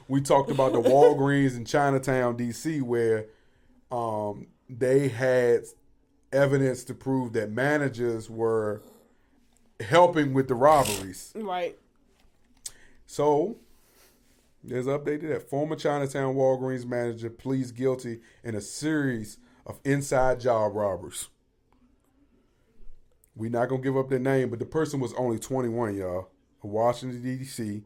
We talked about the Walgreens in Chinatown, D.C., where they had evidence to prove that managers were helping with the robberies. Right. So, there's an update to that. Former Chinatown Walgreens manager pleads guilty in a series of inside job robberies. We're not going to give up their name, but the person was only 21, y'all. Of Washington, D.C.,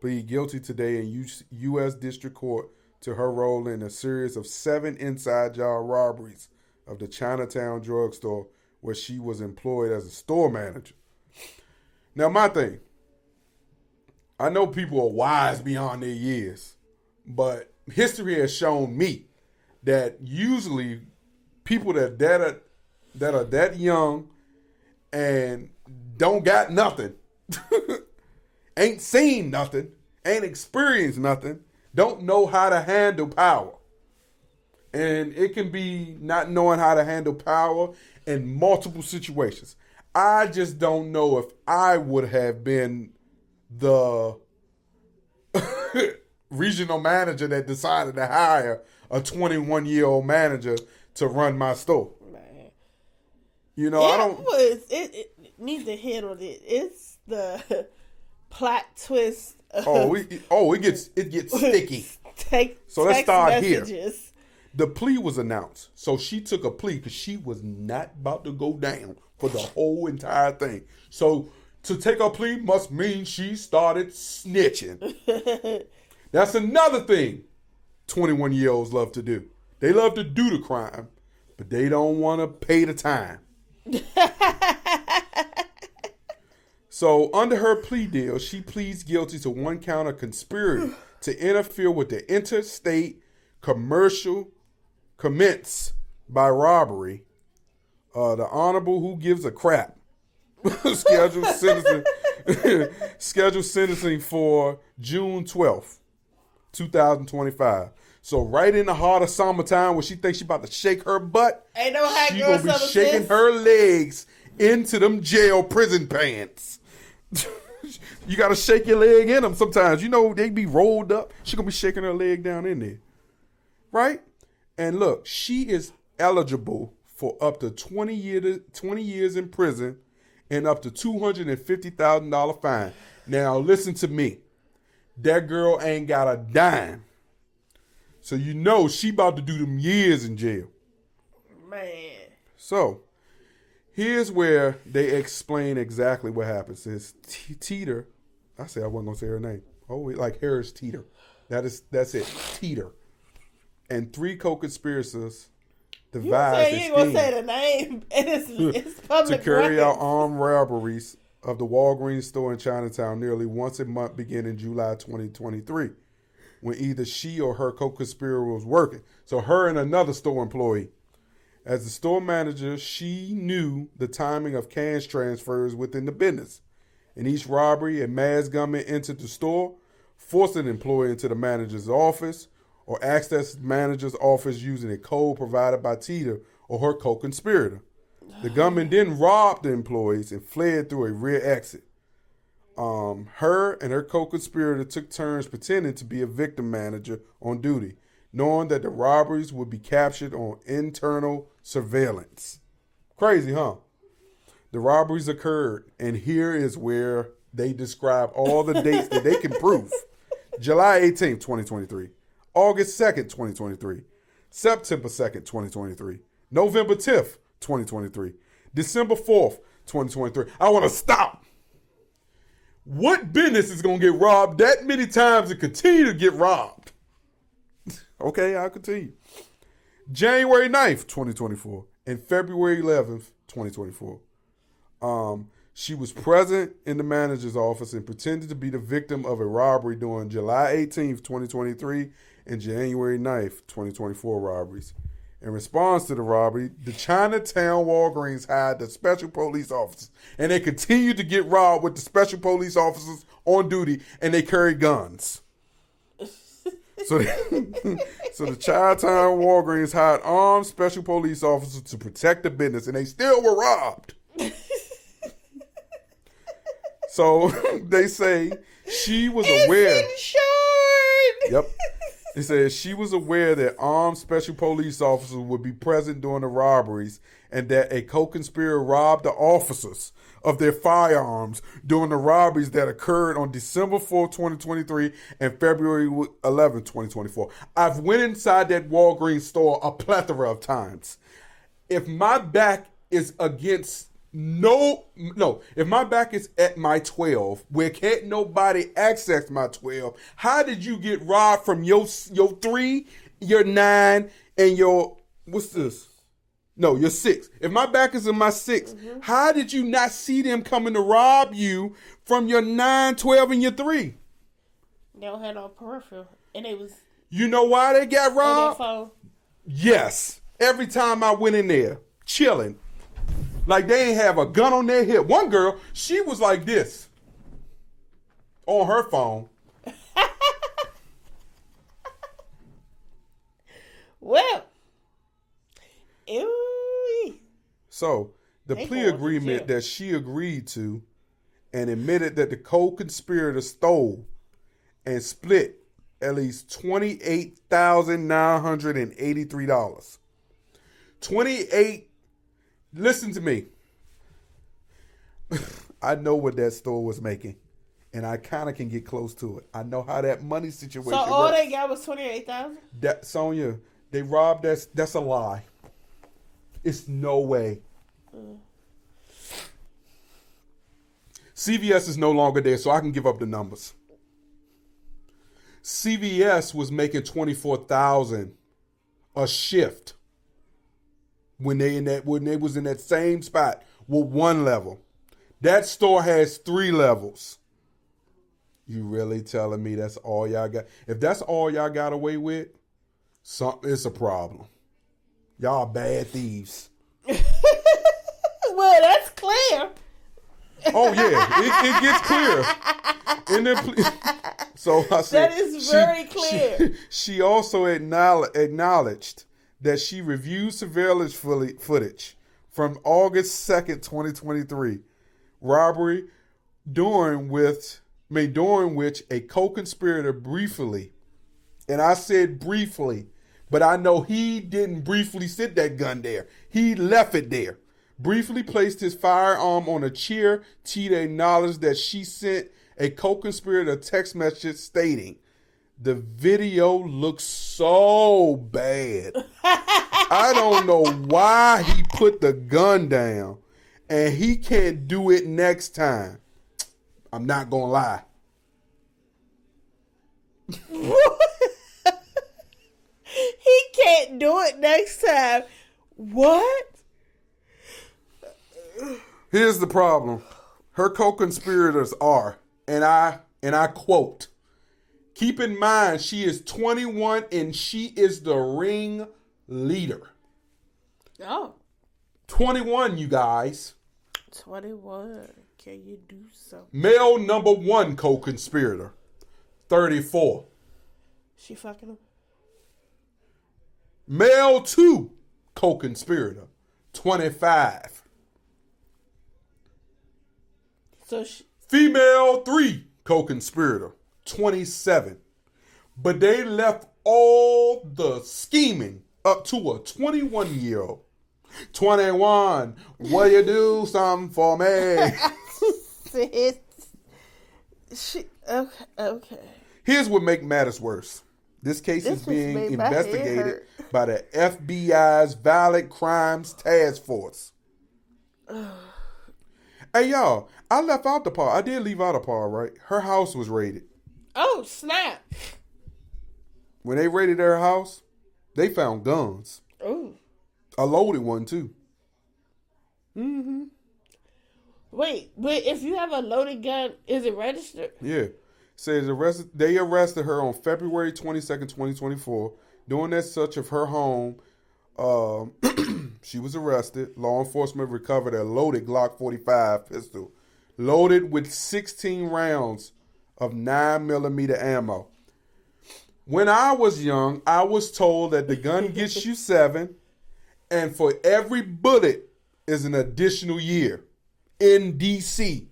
pleaded guilty today in U.S. District Court to her role in a series of 7 inside job robberies of the Chinatown drugstore where she was employed as a store manager. Now, my thing, I know people are wise beyond their years, but history has shown me that usually people that are that young and don't got nothing, ain't seen nothing, ain't experienced nothing, don't know how to handle power. And it can be not knowing how to handle power in multiple situations. I just don't know if I would have been the regional manager that decided to hire a 21-year-old manager to run my store. Man. You know, I don't. It needs to handle it. It's the plot twist. It gets sticky. So let's start messages. Here. The plea was announced. So she took a plea because she was not about to go down for the whole entire thing. So to take a plea must mean she started snitching. That's another thing 21-year-olds love to do. They love to do the crime, but they don't want to pay the time. So under her plea deal, she pleads guilty to 1 count of conspiracy to interfere with the interstate commercial commenced by robbery. The Honorable Who Gives a Crap scheduled sentencing for June 12th, 2025. So right in the heart of summertime where she thinks she about to shake her butt, ain't no hot she girl gonna be shaking her legs into them jail prison pants. You gotta shake your leg in them sometimes. You know, they be rolled up. She gonna be shaking her leg down in there. Right? And look, she is eligible for up to 20 years in prison and up to $250,000 fine. Now listen to me. That girl ain't got a dime. So you know she about to do them years in jail. Man. So here's where they explain exactly what happens. It's Teeter. I said I wasn't gonna say her name. Oh, like Harris Teeter. That's it. Teeter. And 3 co-conspirators devised you ain't gonna say the name. It's public to carry out records. armed robberies of the Walgreens store in Chinatown nearly once a month beginning July 2023, when either she or her co-conspirator was working. So her and another store employee. As the store manager, she knew the timing of cash transfers within the business. In each robbery, a masked gunman entered the store, forced an employee into the manager's office, or accessed the manager's office using a code provided by Teeter or her co-conspirator. The gunman then robbed the employees and fled through a rear exit. Her and her co-conspirator took turns pretending to be a victim manager on duty, knowing that the robberies would be captured on internal surveillance. Crazy, huh? The robberies occurred, and here is where they describe all the dates that they can prove. July 18th, 2023. August 2nd, 2023. September 2nd, 2023. November 10th, 2023. December 4th, 2023. I want to stop. What business is going to get robbed that many times and continue to get robbed? Okay, I'll continue. January 9th, 2024, and February 11th, 2024. She was present in the manager's office and pretended to be the victim of a robbery during July 18th, 2023 and January 9th, 2024 robberies. In response to the robbery, the Chinatown Walgreens hired the special police officers, and they continued to get robbed with the special police officers on duty, and they carried guns. So the Chinatown Walgreens hired armed special police officers to protect the business, and they still were robbed. So they say she was aware. Insurance. Yep. It says she was aware that armed special police officers would be present during the robberies and that a co-conspirator robbed the officers of their firearms during the robberies that occurred on December 4th, 2023 and February 11th, 2024. I've went inside that Walgreens store a plethora of times. If my back is against if my back is at my 12, where can't nobody access my 12, how did you get robbed from your 3, your 9, and your, what's this? No, your 6. If my back is in my 6, how did you not see them coming to rob you from your 9, 12, and your 3? They don't have no peripheral. And it was... You know why they got robbed? On their phone. Yes. Every time I went in there, chilling. Like they ain't have a gun on their hip. One girl, she was like this on her phone. Well, ew. So the plea agreement that she agreed to and admitted that the co-conspirator stole and split at least $28,983. 28. Listen to me. I know what that store was making, and I kind of can get close to it. I know how that money situation So all they got was $28,000? That, Sonia, they robbed us. That's a lie. It's no way. CVS is no longer there, so I can give up the numbers. CVS was making $24,000 a shift. When they was in that same spot with one level. That store has 3 levels. You really telling me that's all y'all got? If that's all y'all got away with, it's a problem. Y'all bad thieves. Well, that's clear. Oh yeah, it gets clear. So I said that is very clear. She also acknowledged that she reviewed surveillance footage from August 2nd, 2023, robbery during which a co-conspirator briefly, and I said briefly, but I know he didn't briefly sit that gun there. He left it there. Briefly placed his firearm on a chair. Tita acknowledged that she sent a co-conspirator a text message stating, "The video looks so bad. I don't know why he put the gun down and he can't do it next time. I'm not going to lie." He can't do it next time. What? Here's the problem. Her co-conspirators are, and I quote, "Keep in mind she is 21 and she is the ring leader." Oh. 21, you guys. 21. Can you do something? Male number 1 co-conspirator, 34. She fucking him? Male 2 co-conspirator, 25. So Female 3 co-conspirator, 27. But they left all the scheming up to a 21-year-old. 21, will you do something for me? Okay. Here's what makes matters worse. This case is being investigated by the FBI's Violent Crimes Task Force. Hey, y'all, I left out the part. I did leave out a part, right? Her house was raided. Oh, snap. When they raided her house, they found guns. Ooh. A loaded one, too. Mm-hmm. Wait, but if you have a loaded gun, is it registered? Yeah. Says they arrested her on February 22nd, 2024. During that search of her home, she was arrested. Law enforcement recovered a loaded Glock 45 pistol, loaded with 16 rounds of 9mm ammo. When I was young, I was told that the gun gets you 7, and for every bullet is an additional year in D.C.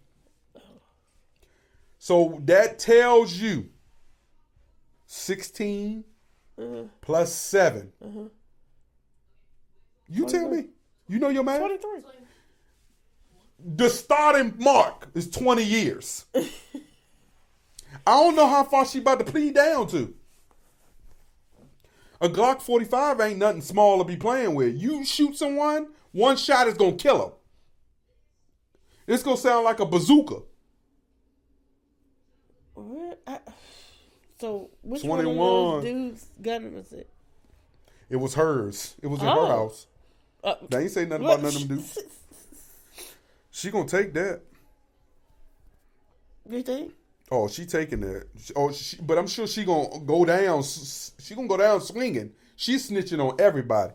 So that tells you 16 plus 7. You tell me. You know your math? 23. The starting mark is 20 years. I don't know how far she about to plead down to. A Glock 45 ain't nothing small to be playing with. You shoot someone, one shot is going to kill them. It's going to sound like a bazooka. So, which 21. one of those dudes' gun was it? It was hers. It was in her house. They ain't say nothing about none of them dudes. She gonna take that. You think? Oh, she taking that. But I'm sure she gonna go down. She gonna go down swinging. She's snitching on everybody.